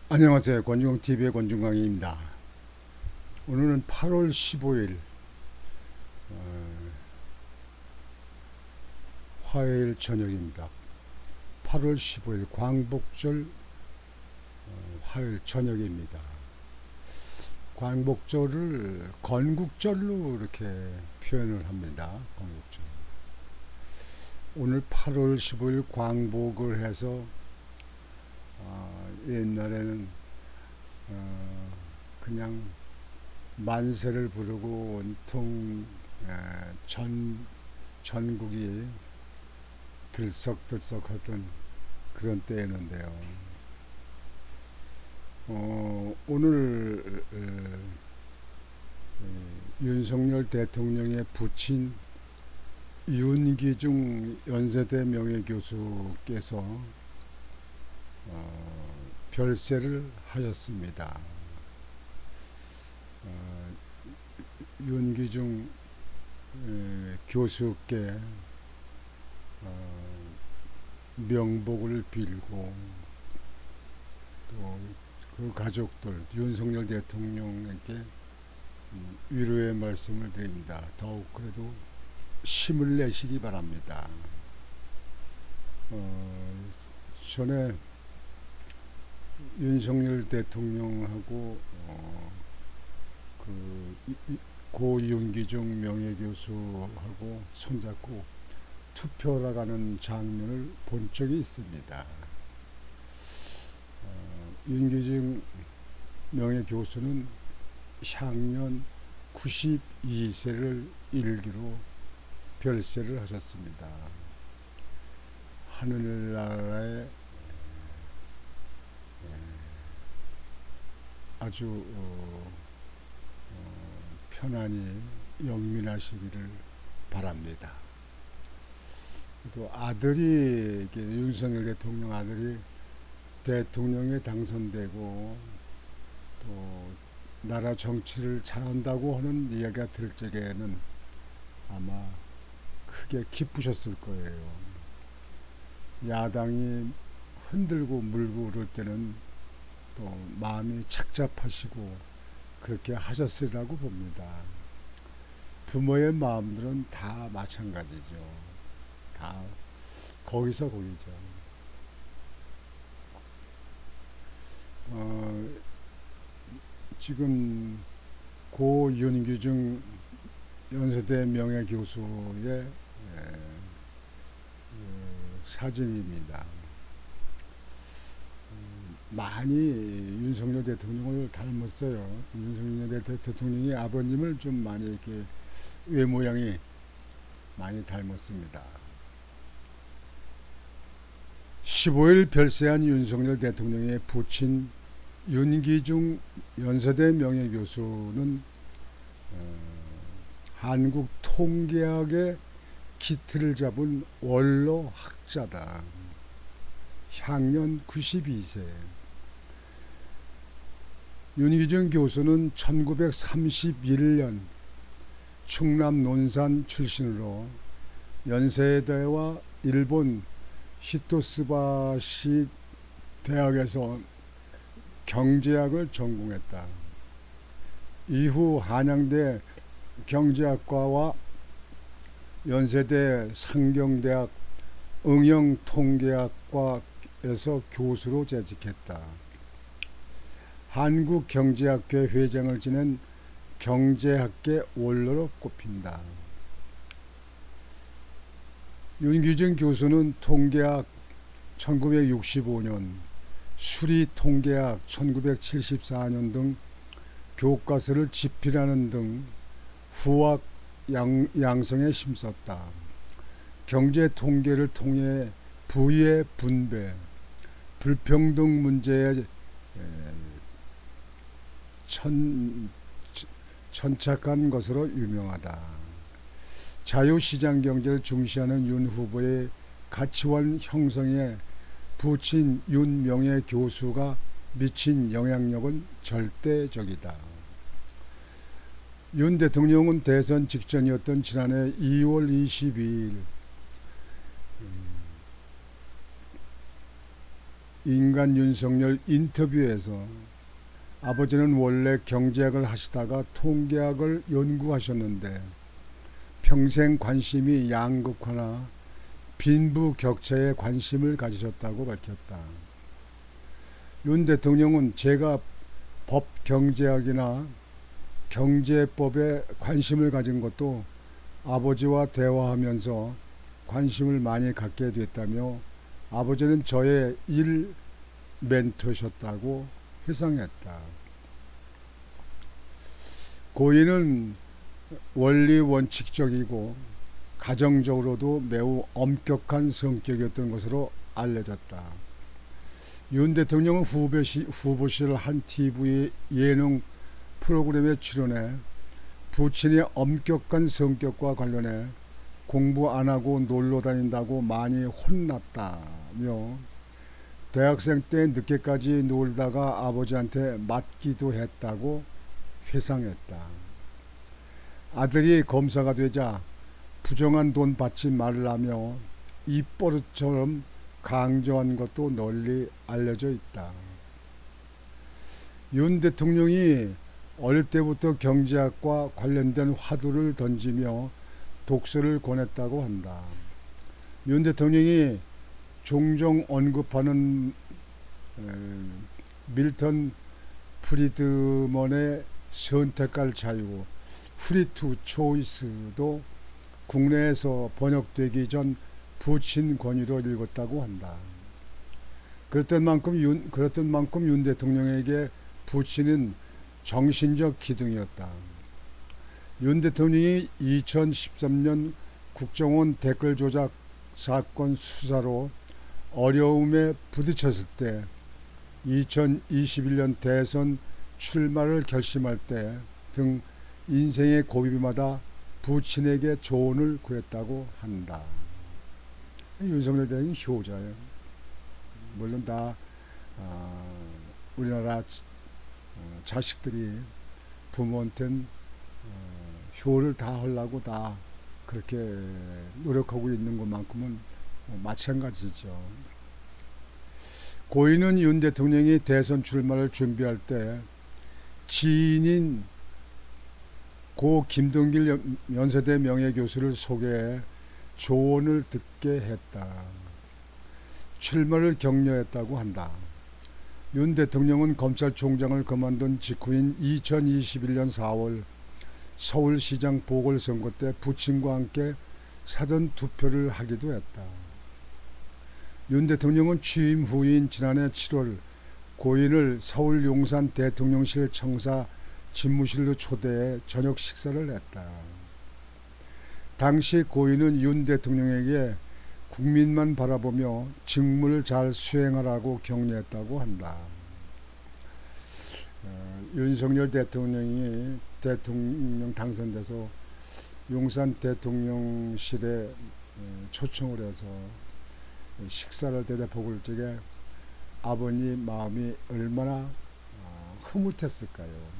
안녕하세요. 권중TV의 권중강입니다. 오늘은 8월 15일 화요일 저녁입니다. 8월 15일 광복절 화요일 저녁입니다. 광복절을 건국절로 이렇게 표현을 합니다. 건국절. 오늘 8월 15일 광복을 해서 옛날에는 그냥 만세를 부르고 온통 전국이 들썩들썩하던 그런 때였는데요. 오늘 윤석열 대통령의 부친 윤기중 연세대 명예교수께서 별세를 하셨습니다. 윤기중 교수께 명복을 빌고 또 그 가족들 윤석열 대통령에게 위로의 말씀을 드립니다. 더욱 그래도 힘을 내시기 바랍니다. 전에 윤석열 대통령하고 고 윤기중 명예교수하고 손잡고 투표를 가는 장면을 본 적이 있습니다. 윤기중 명예교수는 향년 92세를 일기로 별세를 하셨습니다. 하늘나라에 아주 편안히 영민하시기를 바랍니다. 또 아들이 윤석열 대통령 아들이 대통령에 당선되고 또 나라 정치를 잘한다고 하는 이야기가 들을 적에는 아마 크게 기쁘셨을 거예요. 야당이 흔들고 물고 그럴 때는 또 마음이 착잡하시고 그렇게 하셨으리라고 봅니다. 부모의 마음들은 다 마찬가지죠. 다 거기서 거기죠. 지금 고 윤기중 연세대 명예교수의 사진입니다. 많이 윤석열 대통령을 닮았어요. 윤석열 대통령이 아버님을 좀 많이 이렇게 외모양이 많이 닮았습니다. 15일 별세한 윤석열 대통령의 부친 윤기중 연세대 명예교수는 한국 통계학의 기틀을 잡은 원로 학자다. 향년 92세. 윤기중 교수는 1931년 충남 논산 출신으로 연세대와 일본 히토스바시 대학에서 경제학을 전공했다. 이후 한양대 경제학과와 연세대 상경대학 응용통계학과에서 교수로 재직했다. 한국경제학회 회장을 지낸 경제학계 원로로 꼽힌다. 윤기중 교수는 통계학 1965년, 수리통계학 1974년 등 교과서를 집필하는 등 후학 양성에 힘썼다. 경제 통계를 통해 부의 분배, 불평등 문제에 천착한 것으로 유명하다. 자유시장 경제를 중시하는 윤 후보의 가치관 형성에 부친 윤 명예 교수가 미친 영향력은 절대적이다. 윤 대통령은 대선 직전이었던 지난해 2월 22일 인간 윤석열 인터뷰에서 아버지는 원래 경제학을 하시다가 통계학을 연구하셨는데 평생 관심이 양극화나 빈부격차에 관심을 가지셨다고 밝혔다. 윤 대통령은 제가 법경제학이나 경제법에 관심을 가진 것도 아버지와 대화하면서 관심을 많이 갖게 됐다며 아버지는 저의 일 멘토셨다고 회상했다. 고인은 원리 원칙적이고 가정적으로도 매우 엄격한 성격이었던 것으로 알려졌다. 윤 대통령은 후보실 한 TV 예능 프로그램에 출연해 부친의 엄격한 성격과 관련해 공부 안 하고 놀러 다닌다고 많이 혼났다며 대학생 때 늦게까지 놀다가 아버지한테 맞기도 했다고 회상했다. 아들이 검사가 되자 부정한 돈 받지 말라며 입버릇처럼 강조한 것도 널리 알려져 있다. 윤 대통령이 어릴 때부터 경제학과 관련된 화두를 던지며 독서를 권했다고 한다. 윤 대통령이 종종 언급하는 밀턴 프리드먼의 선택할 자유, 프리 투 초이스도 국내에서 번역되기 전 부친 권위로 읽었다고 한다. 그랬던 만큼 윤 대통령에게 부친은 정신적 기둥이었다. 윤 대통령이 2013년 국정원 댓글 조작 사건 수사로 어려움에 부딪혔을 때 2021년 대선 출마를 결심할 때 등 인생의 고비마다 부친에게 조언을 구했다고 한다. 윤석열 대통령이 효자예요. 물론 다 우리나라 자식들이 부모한테는 효를 다 하려고 다 그렇게 노력하고 있는 것만큼은 마찬가지죠. 고인은 윤 대통령이 대선 출마를 준비할 때 지인인 고 김동길 연세대 명예교수를 소개해 조언을 듣게 했다. 출마를 격려했다고 한다. 윤 대통령은 검찰총장을 그만둔 직후인 2021년 4월 서울시장 보궐선거 때 부친과 함께 사전 투표를 하기도 했다. 윤 대통령은 취임 후인 지난해 7월 고인을 서울 용산 대통령실 청사 집무실로 초대해 저녁 식사를 했다. 당시 고인은 윤 대통령에게 국민만 바라보며 직무를 잘 수행하라고 격려했다고 한다. 윤석열 대통령이 대통령 당선돼서 용산 대통령실에 초청을 해서 식사를 대접하고 적에 아버님 마음이 얼마나 흐뭇했을까요.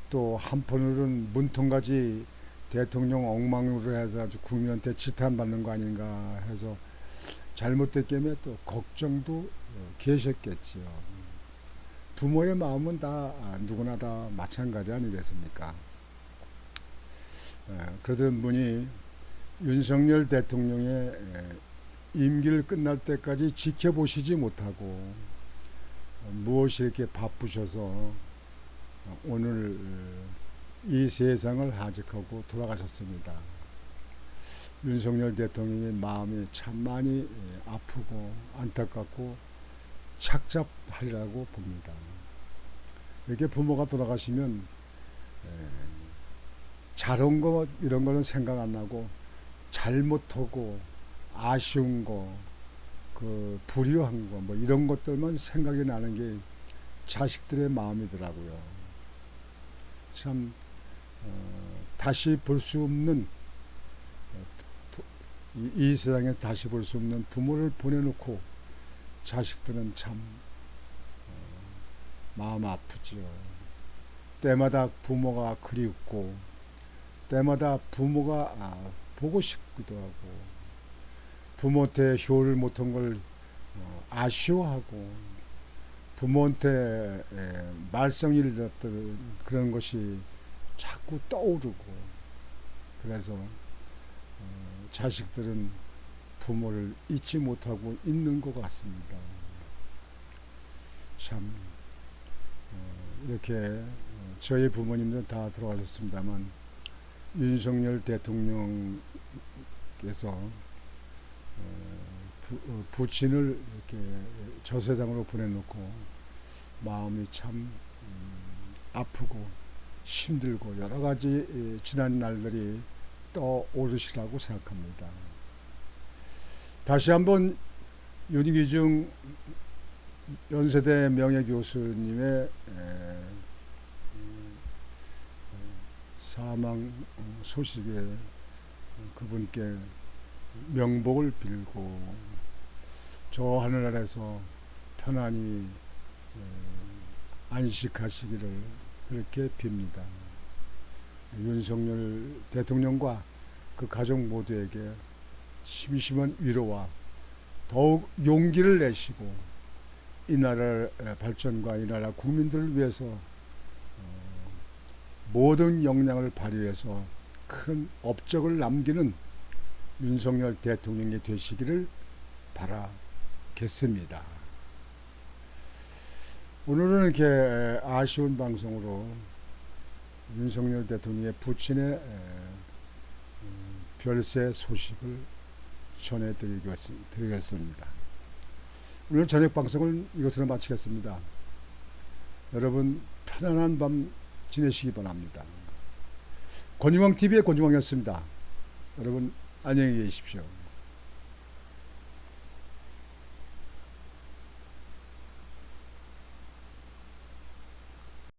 또 한편으로는 문통까지 대통령 엉망으로 해서 아주 국민한테 지탄받는 거 아닌가 해서 잘못됐기 또 걱정도 계셨겠지요. 부모의 마음은 다 누구나 다 마찬가지 아니겠습니까? 그러던 분이 윤석열 대통령의 임기를 끝날 때까지 지켜보시지 못하고 무엇이 이렇게 바쁘셔서 오늘 이 세상을 하직하고 돌아가셨습니다. 윤석열 대통령의 마음이 참 많이 아프고 안타깝고 착잡하리라고 봅니다. 이렇게 부모가 돌아가시면 잘한 거 이런 거는 생각 안 나고 잘못하고 아쉬운 거, 그 불효한 거 뭐 이런 것들만 생각이 나는 게 자식들의 마음이더라고요. 참 다시 볼 수 없는 이 세상에 다시 볼 수 없는 부모를 보내놓고 자식들은 참 마음 아프죠. 때마다 부모가 그립고 때마다 부모가 보고 싶기도 하고 부모한테 효를 못한 걸 아쉬워하고 부모한테 말썽을 잃었던 그런 것이 자꾸 떠오르고, 그래서 자식들은 부모를 잊지 못하고 있는 것 같습니다. 참 이렇게 저희 부모님들은 다 돌아가셨습니다만 윤석열 대통령께서 부친을 이렇게 저 세상으로 보내놓고 마음이 참 아프고 힘들고 여러 가지 지난 날들이 떠오르시라고 생각합니다. 다시 한번 윤기중 연세대 명예교수님의 사망 소식에 그분께 명복을 빌고 저 하늘나라에서 편안히 안식하시기를 그렇게 빕니다. 윤석열 대통령과 그 가족 모두에게 심심한 위로와 더욱 용기를 내시고 이 나라 발전과 이 나라 국민들을 위해서 모든 역량을 발휘해서 큰 업적을 남기는 윤석열 대통령이 되시기를 바라겠습니다. 오늘은 이렇게 아쉬운 방송으로 윤석열 대통령의 부친의 별세 소식을 전해드리겠습니다. 오늘 저녁 방송은 이것으로 마치겠습니다. 여러분 편안한 밤 지내시기 바랍니다. 권중왕TV의 권중왕이었습니다. 여러분 안녕히 계십시오.